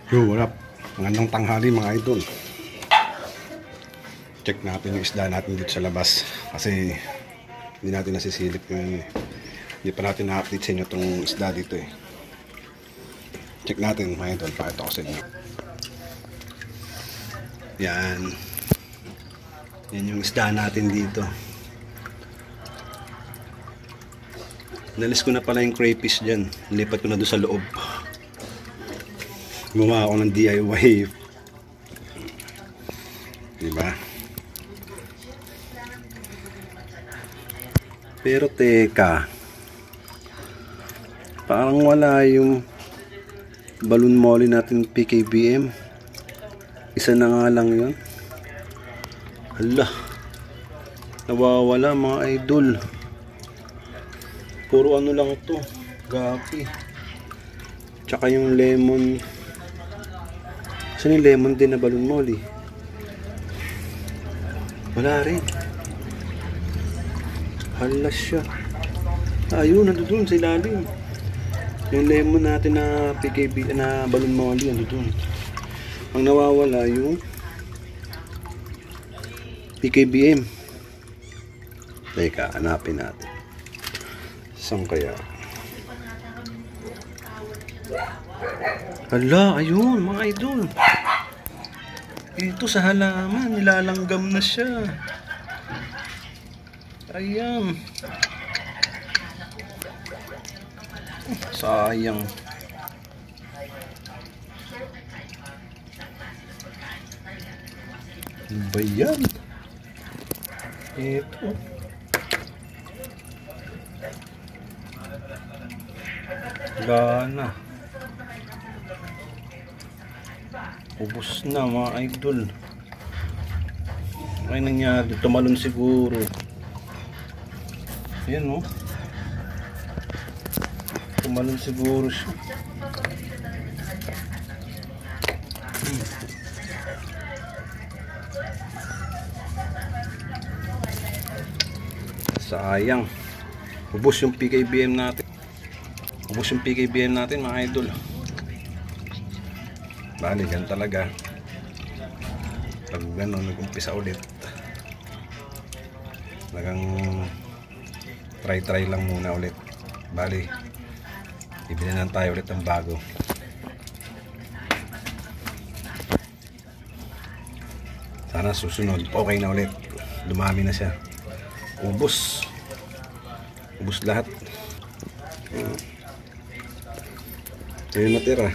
Yo, what up? Magandang tanghali mga idol. Check natin yung isda natin dito sa labas. Kasi hindi natin nasisilip yun. Hindi pa natin na-update sa inyo itong isda dito eh. Check natin mga idol. Pakita ko sa inyo. Yan. Yan yung isda natin dito. Nalis ko na pala yung crayfish dyan. Nilipat ko na doon sa loob. Gumawa ako ng DIY. Diba? Pero teka, parang wala yung balloon molly natin PKBM. Isa na nga lang yun. Hala, nawawala mga idol. Puro ano lang ito, gapi. Tsaka yung lemon. Saan yung lemon din na balloon molly? Wala rin. Hala siya. Ayun, nandun sa ilalim. Yung lemon natin na PKB na balloon molly, nandun. Ang nawawala yung PKBM. Teka, hanapin natin. Saan kaya? Hala, ayun mga idol. Ito sa halaman, nilalanggam na siya. Ayan. Sayang. Ano ba yan? Ito. Gana. Ubus na mga idol. Ay nangyari, tumalon siguro. Ayan o. Tumalon siguro siya. Sayang. Ubus yung PKBM natin. Ubus yung PKBM natin mga idol. Bali, gan talaga. Pag gano'n, nag-umpisa ulit. Talagang try lang muna ulit. Bali, ibili na tayo ulit ng bago. Sana susunod, okay na ulit. Dumami na siya. Ubus lahat. Ayun natira.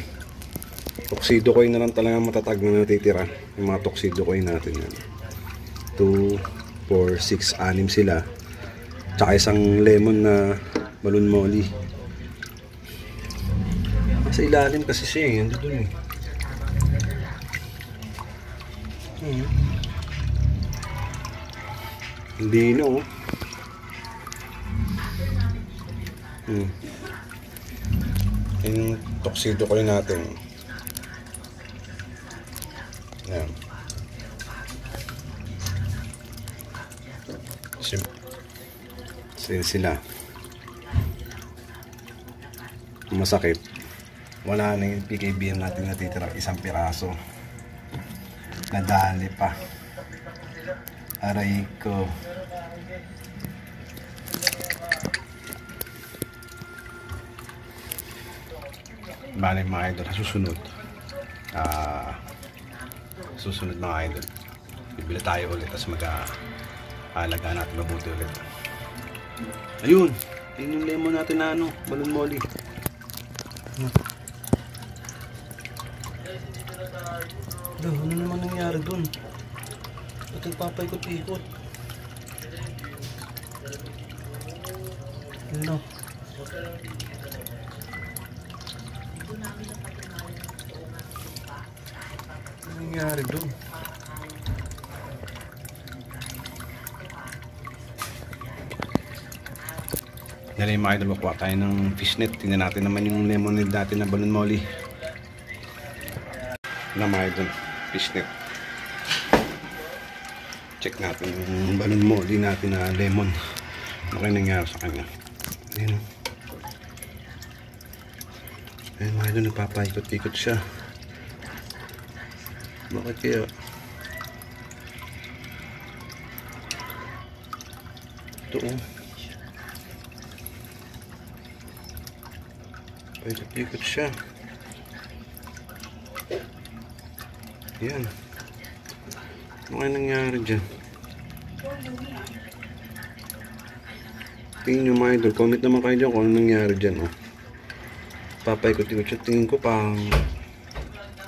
Tuxedo coin na lang talaga matatag na natitira. Yung mga tuxedo coin natin yan. 2, 4, 6, 6 sila. Tsaka isang lemon na balloon molly. Sa ilalim kasi siya eh. Ando dun eh. Hindi na oh. Yung tuxedo coin natin. Ayan. Sila. Masakit. Wala na yung PKBM natin natitira. Isang piraso. Nadali pa. Aray ko. Bale mga idol, susunod mga idol, bibili tayo ulit, tapos mag-aalaga natin mabuti ulit. Ayun, yun yung lemon natin na ano, balloon molly. Ano naman nangyari dun? Ba't nagpapaikot-ikot? Ano? Ano nangyari dun? Dali mga idol, makuha tayo ng fishnet. Tingnan natin naman yung lemonade dati na balloon molly. Na mga idol, fishnet. Check natin yung balloon molly natin na lemon. Ano kayo nangyari sa kanya? Ayun. Ayun mga idol, nagpapaikot-ikot siya. Bakit kaya? Ito oh. Paikot-ikot siya. Yan. Ano kaya nangyari dyan? Tingin nyo mga idol. Comment naman kayo dyan kung ano nangyari dyan. Oh. Papaikot-ikot siya. Tingin ko pang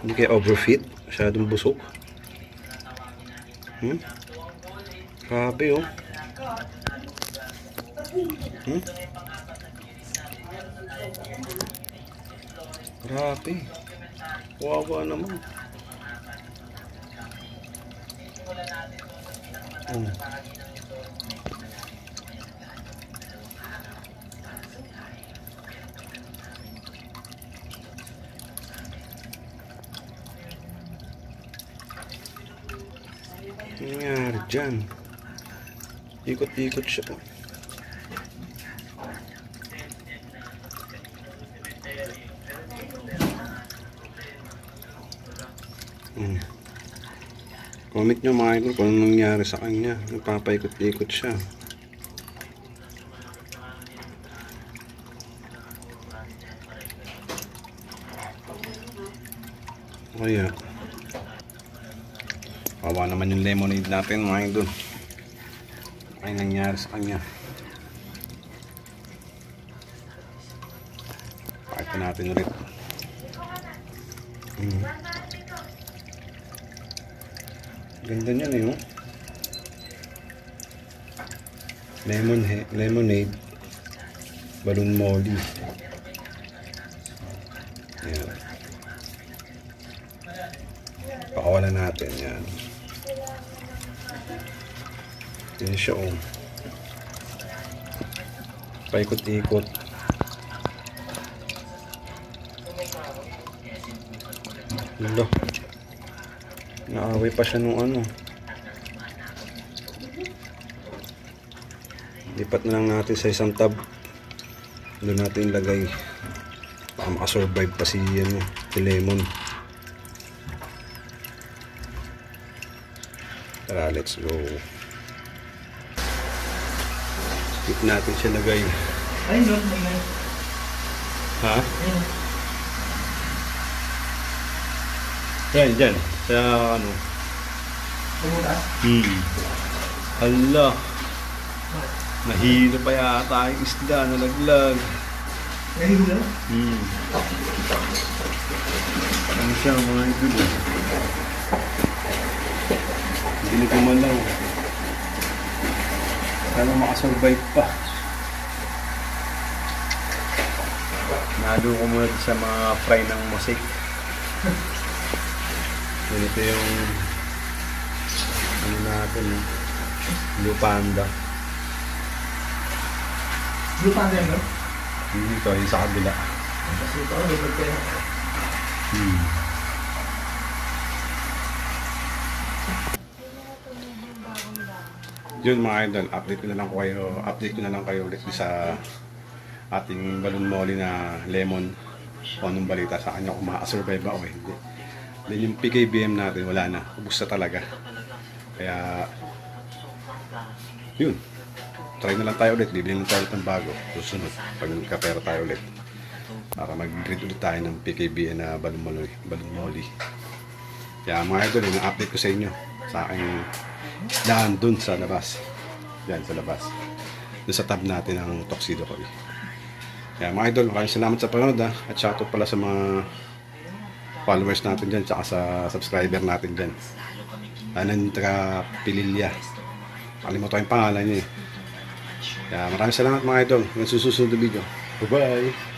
hindi kaya overfit. Masyadong busog. Grabe oh. Grabe. Wawa naman. Nangyari dyan. Ikot-ikot siya. Comment nyo mga idol kung anong nangyari sa kanya. Nagpapaikot-ikot siya. Kaya kawawa naman yung lemonade natin mga idol. Ay nangyari sa kanya. Pakita natin ulit. Ganda niya na yun. Lemonade balloon molly. Ayan. Pakawalan natin yan. Yan siya oh. Paikot-ikot. Alo. Naaway pa siya nung ano. Lipat na lang natin sa isang tab. Doon natin ilagay. Baka makasurvive pa si lemon. Tara, let's go. Skip natin siya lagay. Ay, no, no. Ha? Yan, dyan. Sa ano? Tumutas? Hala. Nahilo pa yata yung isda, nalaglag. Nahilo? Ano siya mga idol? Hindi ko man lang. Sana makasurvive pa. Nalo ko muna sa mga fry ng mosaic. Ganito yung ano natin, Blue Panda. Blue Panda yun, no? Dito, yung sa kabila. Kasi ito, lubog kayo. Yun mga idol, update ko na lang kayo ulit sa ating balloon molly na lemon. Kung anong balita sa kanya, kung makasurvive ba o hindi. Then yung PKBM natin, wala na. Ubus na talaga. Kaya, yun. Try na lang tayo ulit. Bibili na tayo ng bago. Susunod. Pag nagkapera tayo ulit. Para mag-greet ulit tayo ng PKBM na balloon molly. Kaya mga idol, yung update ko sa inyo. Sa aking daan dun sa labas. Yan, sa labas. Doon sa tab natin ng Tuxedo Koi. Kaya mga idol, maraming salamat sa panonood ha. At shoutout pala sa mga followers natin dyan, tsaka sa subscriber natin dyan. Anan taga Pililya. Kalimutan ko yung pangalan niya eh. Kaya maraming salamat mga idol. Hanggang susunod na video. Bye bye!